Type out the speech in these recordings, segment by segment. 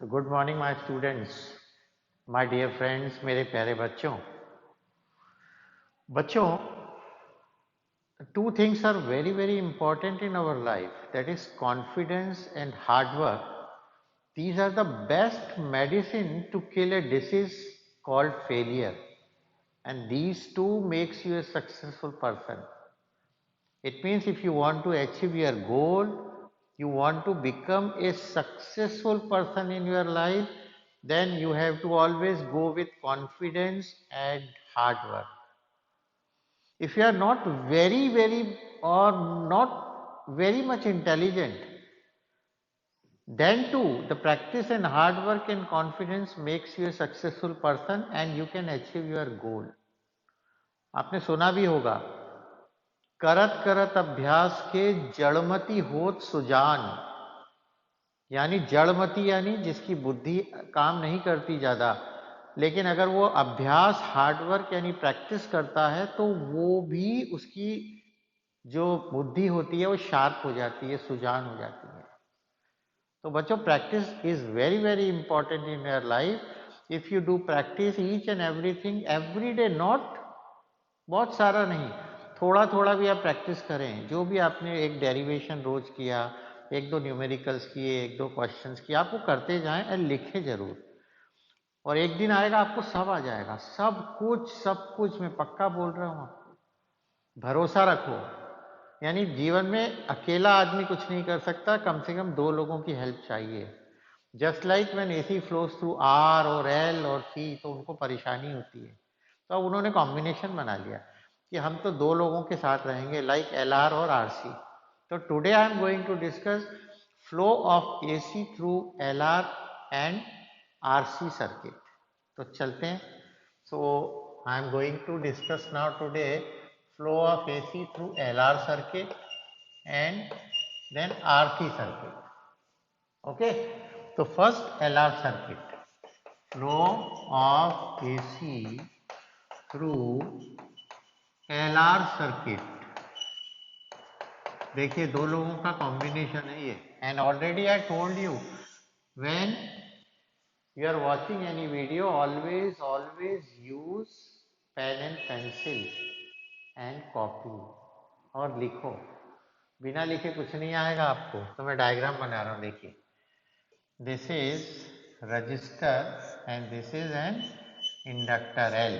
So good morning my students, my dear friends, मेरे प्यारे बच्चों। बच्चों, two things are very important in our life, that is confidence and hard work. These are the best medicine to kill a disease called failure, and these two makes you a successful person. It means if you want to achieve your goal, you want to become a successful person in your life, then you have to always go with confidence and hard work. If you are not very or not very much intelligent, then too the practice and hard work and confidence makes you a successful person and you can achieve your goal. आपने सुना भी होगा, करत करत अभ्यास के जड़मति होत सुजान। यानी जड़मति यानी जिसकी बुद्धि काम नहीं करती ज़्यादा, लेकिन अगर वो अभ्यास हार्डवर्क यानी प्रैक्टिस करता है तो वो भी उसकी जो बुद्धि होती है वो शार्प हो जाती है, सुजान हो जाती है। तो बच्चों, practice is very important in your life. If you do practice each and everything every day, not बहुत सारा नहीं, थोड़ा थोड़ा भी आप प्रैक्टिस करें। जो भी आपने एक डेरिवेशन रोज किया, एक दो न्यूमेरिकल्स किए, एक दो क्वेश्चंस किए, आप वो करते जाएं और लिखें जरूर। और एक दिन आएगा आपको सब आ जाएगा, सब कुछ मैं पक्का बोल रहा हूँ आपको, भरोसा रखो। यानी जीवन में अकेला आदमी कुछ नहीं कर सकता, कम से कम दो लोगों की हेल्प चाहिए। Just like when AC flows through R और एल और सी, तो उनको परेशानी होती है, तो अब उन्होंने कॉम्बिनेशन बना लिया कि हम तो दो लोगों के साथ रहेंगे, लाइक एल आर और आर सी। तो today I am going to discuss flow of AC through L R and R C circuit. तो चलते हैं। So I am going to discuss now today flow of AC through LR circuit and then RC circuit. Okay, so first LR circuit, flow of AC through LR circuit। देखिए दो लोगों का combination है ये, and already I told you, when you are watching any video, always use pen and pencil and copy और लिखो। बिना लिखे कुछ नहीं आएगा आपको। तो मैं डायग्राम बना रहा हूँ, देखिए। This is register and this is an inductor L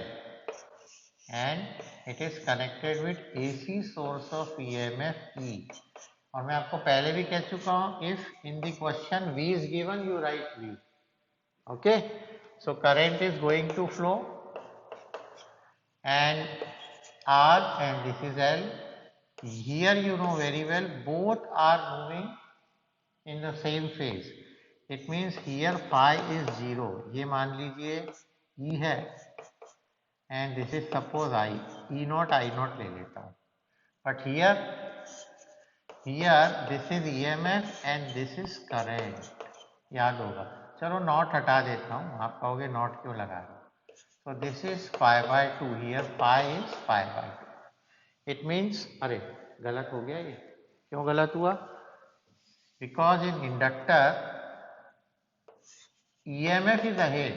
and it is connected with AC source of EMF E। और मैं आपको पहले भी कह चुका हूँ, if in the question V is given, you write V। Okay, so current is going to flow and R and this is L. Here you know very well, both are moving in the same phase. It means here phi is 0. ये मान लीजिए E है and this is suppose I, E naught I naught ले लेता हूँ। But here this is EMF and this is current, याद होगा। चलो नॉट हटा देता हूँ, आप कहोगे नॉट क्यों लगा रहे हो। So this is pi by 2, here pi is pi by 2. It means, अरे गलत हो गया ये, क्यों गलत हुआ? Because in inductor EMF is ahead,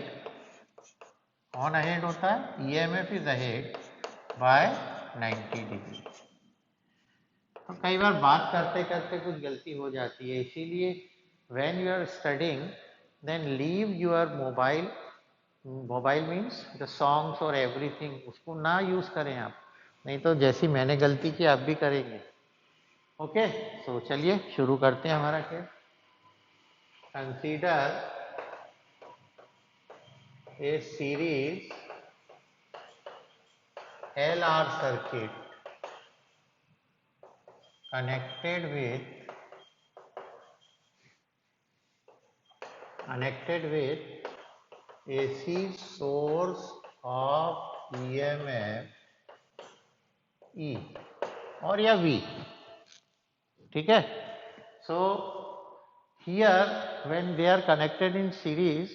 कौन ahead होता है? EMF is ahead by 90 degree। तो कई बार बात करते करते कुछ गलती हो जाती है, इसीलिए when you are studying, then leave your mobile means the songs और एवरीथिंग, उसको ना यूज करें आप, नहीं तो जैसी मैंने गलती की आप भी करेंगे। ओके, सो चलिए शुरू करते हैं हमारा खेल। Consider a series LR circuit connected with AC source of EMF E और या V, ठीक है। सो here when they are connected in series,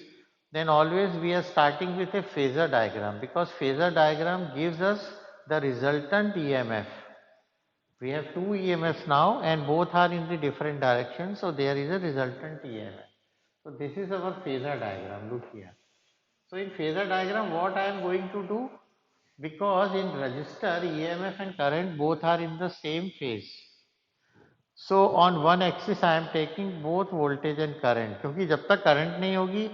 then always we are starting with a phasor diagram, because phasor diagram gives us the resultant EMF. We have two EMFs now and both are in the different directions, so there is a resultant EMF. So this is our phasor diagram. Look here. So in phasor diagram, what I am going to do? Because in resistor, EMF and current both are in the same phase. So on one axis I am taking both voltage and current. क्योंकि जब तक current नहीं होगी,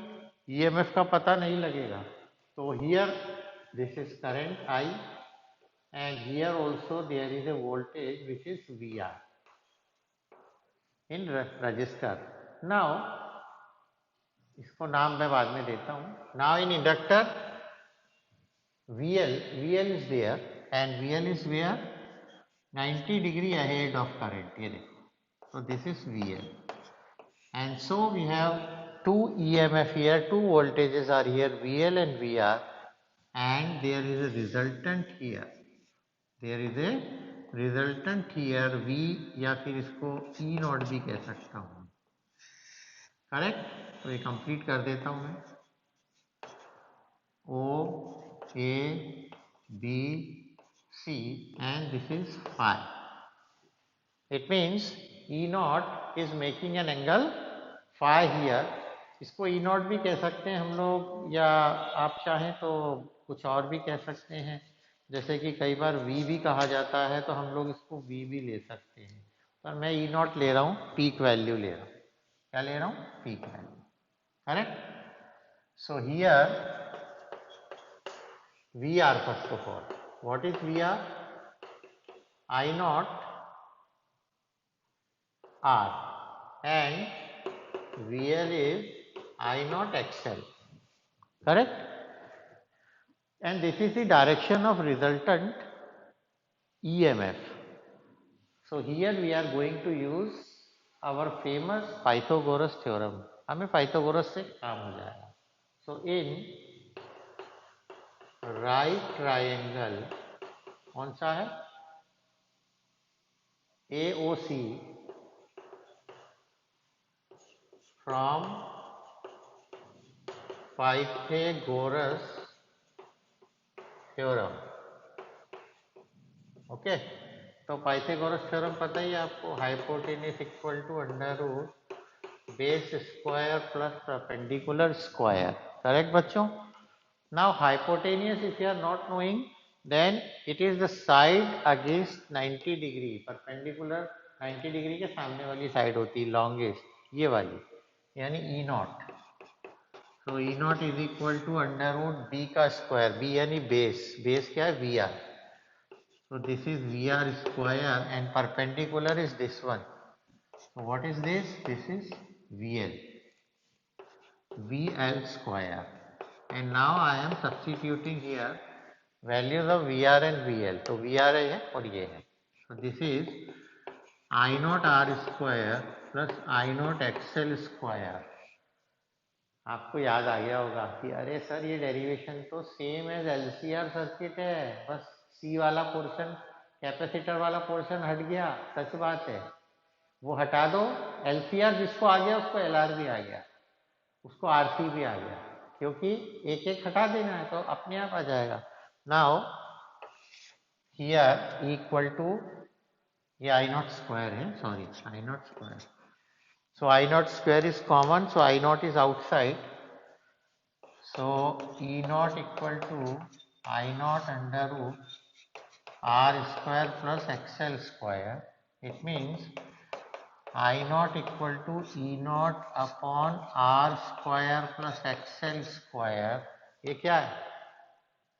EMF का पता नहीं लगेगा. So here this is current I, and here also there is a voltage which is VR in resistor. Now इसको नाम मैं बाद में देता हूँ. Now in inductor, VL is there, and VL is where? 90 degree ahead of current. ये देखो. So this is VL, and so we have two EMF here, two voltages are here, VL and VR, and there is a resultant here. There is a resultant here V, या फिर इसको E not भी कह सकता हूँ. Correct. तो ये complete कर देता हूँ मैं. O, A, B, C, and this is phi. It means E naught is making an angle phi here. इसको E naught भी कह सकते हैं हम लोग, या आप चाहें तो कुछ और भी कह सकते हैं. जैसे कि कई बार V भी कहा जाता है, तो हम लोग इसको V भी ले सकते हैं. पर मैं E naught ले रहा हूँ, पीक वैल्यू ले रहा हूँ. क्या ले रहा हूँ? Peak value. Correct. So here VR first of all. What is VR? I naught R, and VL is I naught XL. Correct? And this is the direction of resultant EMF. So here we are going to use our famous Pythagoras theorem. हमें Pythagoras से काम हो जाएगा. So in right triangle, कौन सा है? AOC from Pythagoras theorem. Okay. तो Pythagoras theorem पता ही है आपको. Hypotenuse equal to under root base square plus perpendicular square. Correct बच्चों. Now hypotenuse, if you are not knowing, then it is the side against 90 degree. Perpendicular 90 degree के सामने वाली side होती है, लॉन्गेस्ट, ये वाली, यानी ई नॉट. तो E naught is equal to under root B का स्क्वायर. बी यानी बेस. बेस क्या है? V R. So this is VR square, and perpendicular is this one. So what is this? This is VL. VL square. And now I am substituting here values of VR and VL. So VR है और ये है. So this is I naught R square plus I naught XL square. आपको याद आ गया होगा कि अरे सर ये डेरिवेशन तो सेम एज LCR सर्किट है, बस C वाला पोर्शन, कैपेसिटर वाला पोर्शन हट गया. सच बात है, वो हटा दो. LCR जिसको आ गया उसको LR भी आ गया, उसको RC भी आ गया, क्योंकि एक एक हटा देना है तो अपने आप आ जाएगा. नाउ हियर इक्वल टू, ये I नॉट स्क्वायर है, sorry, I not square. So I not square is common, so I not is outside. So E naught equal to I naught under root R square plus XL square. It means I naught equal to E naught upon R square plus XL square. ये क्या है?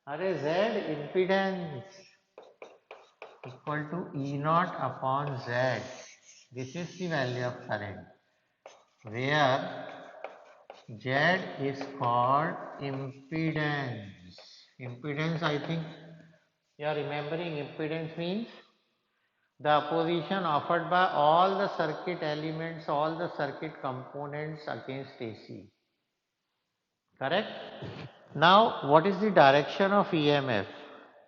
अरे Z impedance equal to E naught upon Z. This is the value of current, where Z is called impedance. Impedance, I think you are remembering, impedance means the opposition offered by all the circuit elements, all the circuit components against AC. Correct? Now, what is the direction of EMF?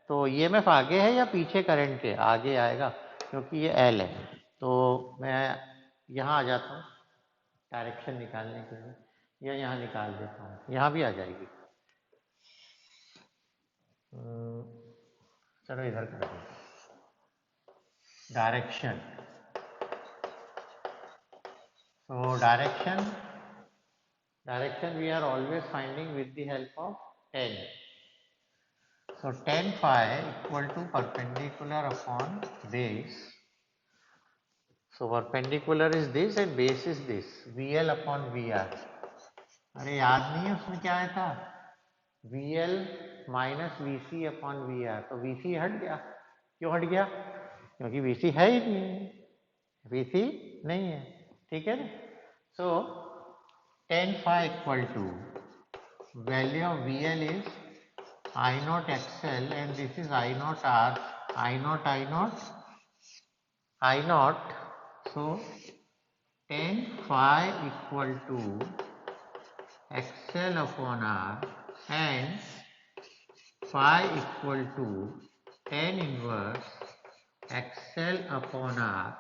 तो EMF आगे है या पीछे current के? आगे आएगा, क्योंकि ये L है. तो मैं यहाँ आ जाता हूँ डायरेक्शन निकालने के लिए, या यहाँ निकाल देता हूँ, यहाँ भी आ जाएगी. चलो इधर कर दें. Direction. So direction Direction we are always finding with the help of tan. So tan phi equal to perpendicular upon base. So perpendicular is this and base is this, VL upon VR. अरे याद नहीं है उसमें क्या आया था, VL minus VC upon VR. तो VC हट गया. क्यों हट गया? क्योंकि VC है ही नहीं, VC नहीं है. ठीक है ना. सो tan phi equal to value of VL is I naught XL and this is I naught R, I naught I naught I naught. So tan phi equal to XL upon R and phi equal to tan inverse XL upon R.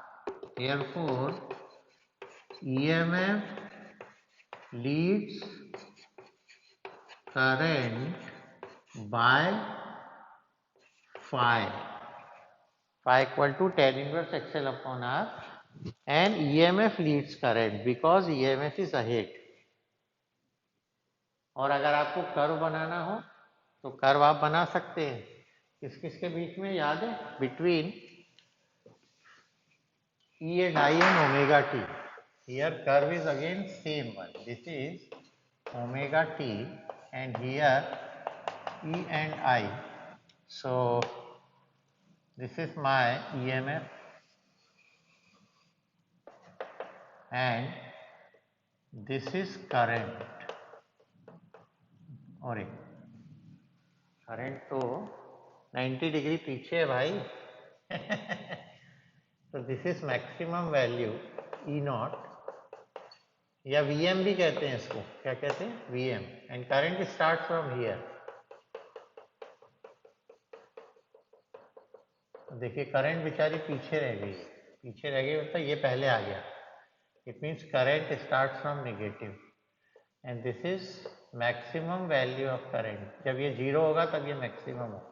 Therefore EMF leads current by phi. Phi equal to tan inverse XL upon R and EMF leads current because EMF is ahead. और अगर आपको curve बनाना हो तो curve आप बना सकते हैं. किस किस के बीच में याद है? Between E and I and omega t. Here curve is again same one. This is omega t and here E and I. So this is my EMF and this is current. और current तो 90 degree पीछे है भाई. तो this is maximum value E not या VM भी कहते हैं इसको. क्या कहते हैं? VM. And current start from here. देखिए करंट बेचारी पीछे रह गई. पीछे रह गई मतलब ये पहले आ गया. It means current start from negative and this is maximum value of current. जब ये जीरो होगा तब ये मैक्सिमम होगा.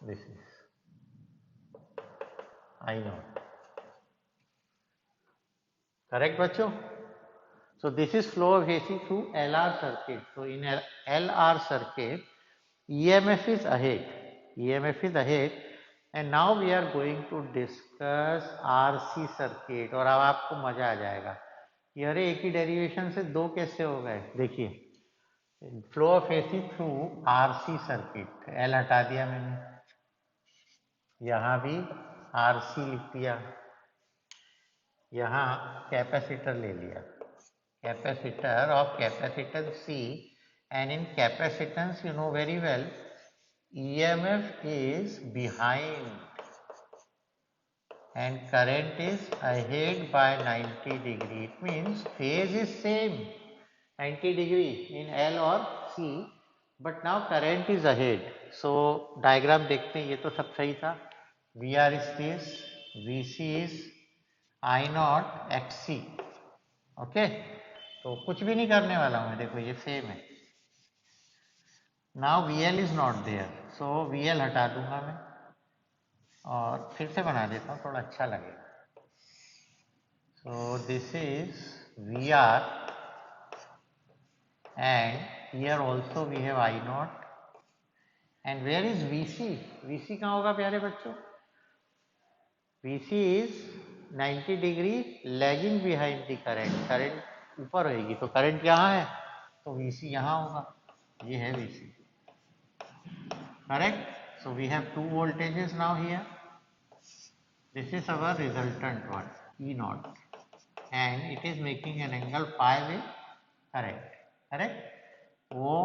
This is I naught. Correct बच्चों? So this is flow of AC through LR circuit. So in LR circuit, EMF is ahead. EMF is ahead. And now we are going to discuss RC circuit. और अब आपको मजा आ जाएगा. ये अरे एक ही derivation से दो कैसे हो गए? देखिए, flow of AC through RC circuit. L हटा दिया मैंने, यहाँ भी RC लिख दिया, यहाँ कैपेसिटर ले लिया. Capacitor of capacitance C and in capacitance you know very well EMF is behind and current is ahead by 90 degree. It means phase is same 90 degree in L or C but now current is ahead. So diagram देखते हैं. ये तो सब सही था. VR is this, VC is I naught XC. Okay, तो कुछ भी नहीं करने वाला हूं मैं. देखो ये सेम है. Now VL is not there, so VL हटा दूंगा मैं और फिर से बना देता हूँ, थोड़ा अच्छा लगेगा. So this is VR and here also we have I naught. And where is VC? VC कहाँ होगा प्यारे बच्चों? VC is 90 degree lagging behind the current. Current ऊपर रहेगी तो करंट यहाँ है तो VC यहाँ होगा. ये है VC. Correct. So we have two voltages now here. This is our resultant one E naught and it is making an angle phi with current. Correct. O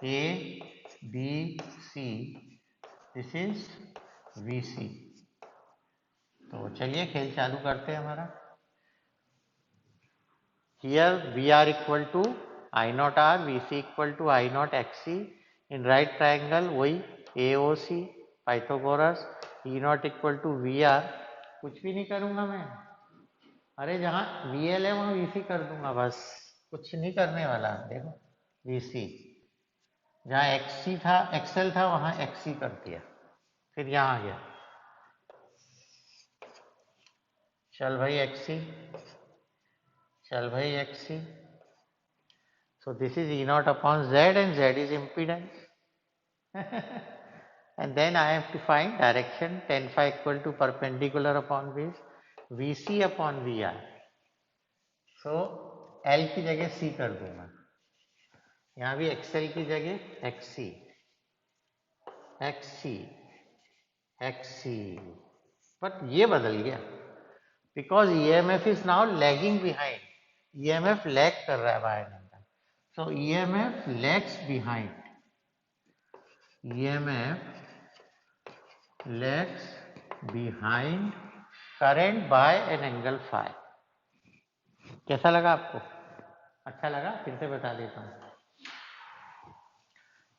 A B C. This is VC. तो चलिए खेल चालू करते हैं हमारा. Here VR equal to I naught R, VC equal to I naught XC. In right triangle वही AOC, Pythagoras. E naught equal to VR. कुछ भी नहीं करूंगा मैं. अरे जहाँ VL है वहाँ VC कर दूंगा बस. कुछ नहीं करने वाला. देखो VC जहाँ XC था, XL था, वहाँ XC कर दिया. फिर यहाँ आ गया. चल भाई XC, चल भाई XC. So this is E naught upon Z and Z is impedance. And then I have to find direction tan phi equal to perpendicular upon base VC upon VR. So L की जगह C कर दूंगा, यहाँ भी XL की जगह XC, XC, XC. But ये बदल गया because EMF is now lagging behind. EMF lag कर रहा है बाहर. So EMF lags behind. EMF lags behind current by an angle phi. कैसा लगा आपको? अच्छा लगा? फिर से बता देता हूँ.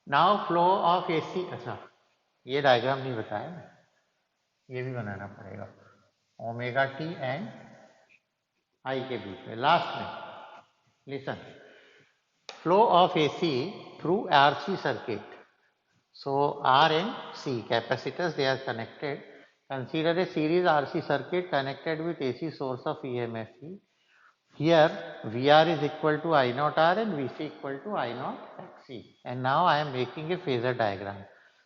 Now flow of AC. अच्छा, ये डायग्राम नहीं बताया, ये भी बनाना पड़ेगा. ओमेगा टी एंड आई के बीच में लास्ट में. Listen, flow of AC through RC circuit. So R and C capacitors, they are connected. Consider a series RC circuit connected with AC source of EMF. Here VR is equal to I naught R and VC equal to I naught XC. And now I am making a phasor diagram.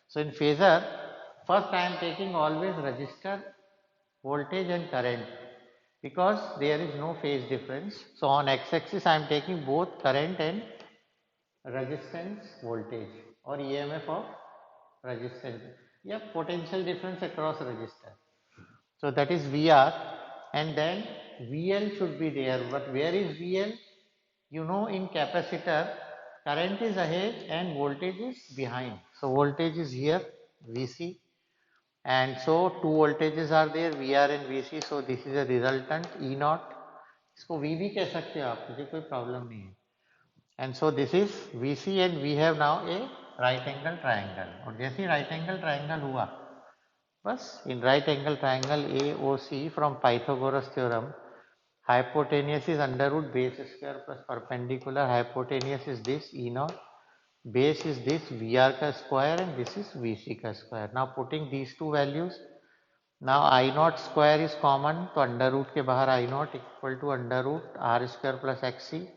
So in phasor, first I am taking always resistor, voltage and current, because there is no phase difference. So on x-axis I am taking both current and resistance voltage or EMF of resistance, yeah, potential difference across resistor. So that is VR, and then VL should be there. But where is VL? You know, in capacitor current is ahead and voltage is behind. So voltage is here, VC, and so two voltages are there, VR and VC. So this is a resultant E naught. इसको V भी कह सकते हो आप, मुझे कोई problem नहीं है. And so this is VC and we have now a right angle triangle. और जैसे right angle triangle हुआ, बस in right angle triangle AOC from Pythagoras theorem, hypotenuse is under root base square plus perpendicular. Hypotenuse is this E naught, base is this VR का square and this is VC का square. Now putting these two values, now I naught square is common, तो under root के बाहर I naught equal to under root R square plus XC.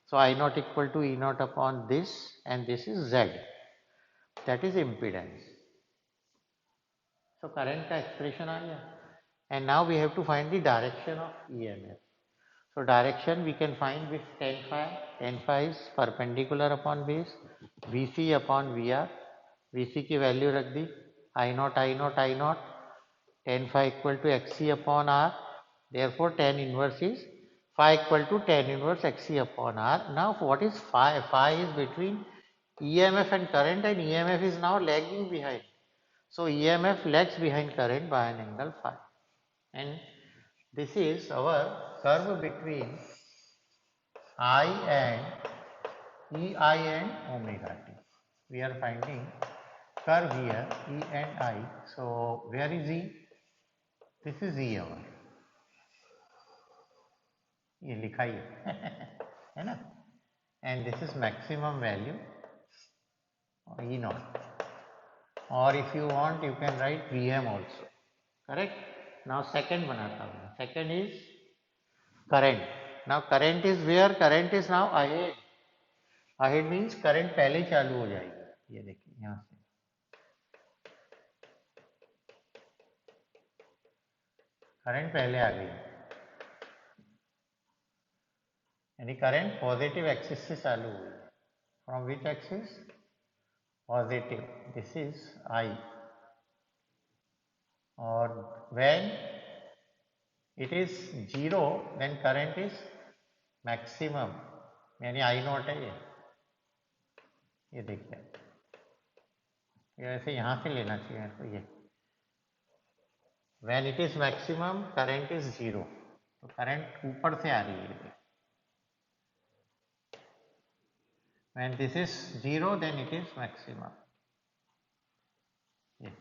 So I naught equal to E naught upon this, and this is Z, that is impedance. So current का expression आ गया, and now we have to find the direction of EMF. So direction we can find with tan phi. Tan phi is perpendicular upon base, VC upon VR. VC की value रख दी, I naught, I naught, I naught. Tan phi equal to XC upon R. Therefore tan inverse is phi equal to tan inverse XC upon R. Now what is phi? Phi is between EMF and current, and EMF is now lagging behind. So EMF lags behind current by an angle phi. And this is our curve between I and EI and omega t. We are finding curve here E and I. So where is E? This is E our. ये लिखा ही है ना, and this is maximum value E naught, or if you want you can write Vm also, correct. Now second बनाता हूँ. Second is current. Now current is where? Current is now ahead. Ahead means current पहले चालू हो जाएगी. ये देखिए यहाँ से करंट पहले आ गई, यानी करंट पॉजिटिव एक्सिस से चालू हुई. From which axis? Positive. This is I. और when it is zero then current is maximum, यानी आई नॉट है ये देखिए, ये ऐसे यहाँ से लेना चाहिए तो ये when it is maximum current is zero, तो करंट ऊपर से आ रही है. When this is zero, then it is maximum. Yeah.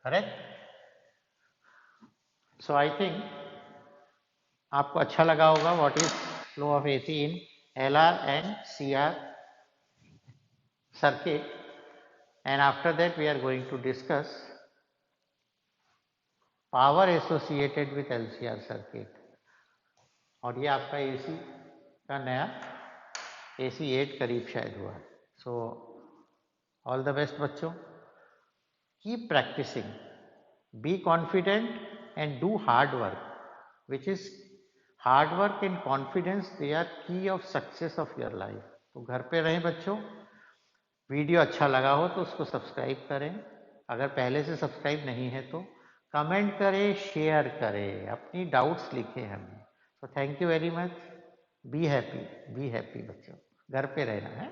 Correct? So I think आपको अच्छा लगा होगा what is flow of AC in LR and CR circuit. and after that we are going to discuss power associated with LCR circuit. और ये आपका AC का नया AC 8 करीब शायद हुआ है. So all the best बच्चों. Keep practicing. Be confident and do hard work, which is hard work and confidence, they are key of success of your life. तो घर पे रहें बच्चों. वीडियो अच्छा लगा हो तो उसको सब्सक्राइब करें. अगर पहले से सब्सक्राइब नहीं है तो कमेंट करें, शेयर करें, अपनी डाउट्स लिखें हमें. तो thank you very much. Be happy बच्चों. घर पे रहना है.